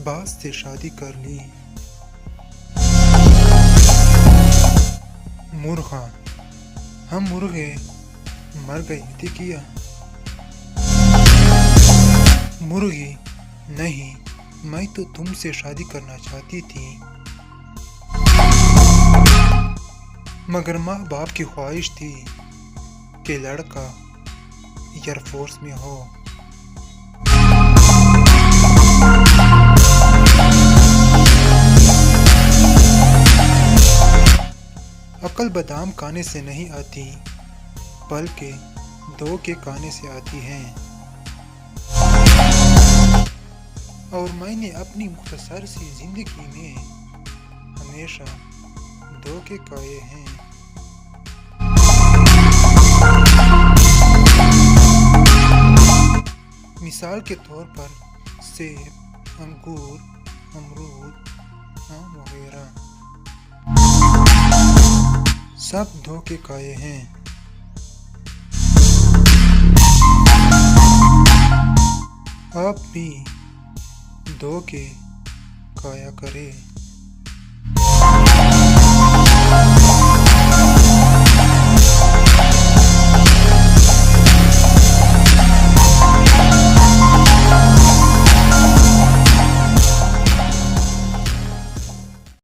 अब्बास से शादी कर ली। मुर्गा, हम मुर्गे मर गए थे क्या? मुर्गी, नहीं, मैं तो तुमसे शादी करना चाहती थी, मगर माँ बाप की ख्वाहिश थी कि लड़का एयरफोर्स में हो। अक्ल बादाम खाने से नहीं आती, बल्कि दो के खाने से आती है। और मैंने अपनी मुख्तसर सी जिंदगी में हमेशा दो के खाए हैं। मिसाल के तौर पर सेब, अंगूर, अमरूद, आम वगैरह सब दो के खाए हैं। आप भी दो के खाया करें।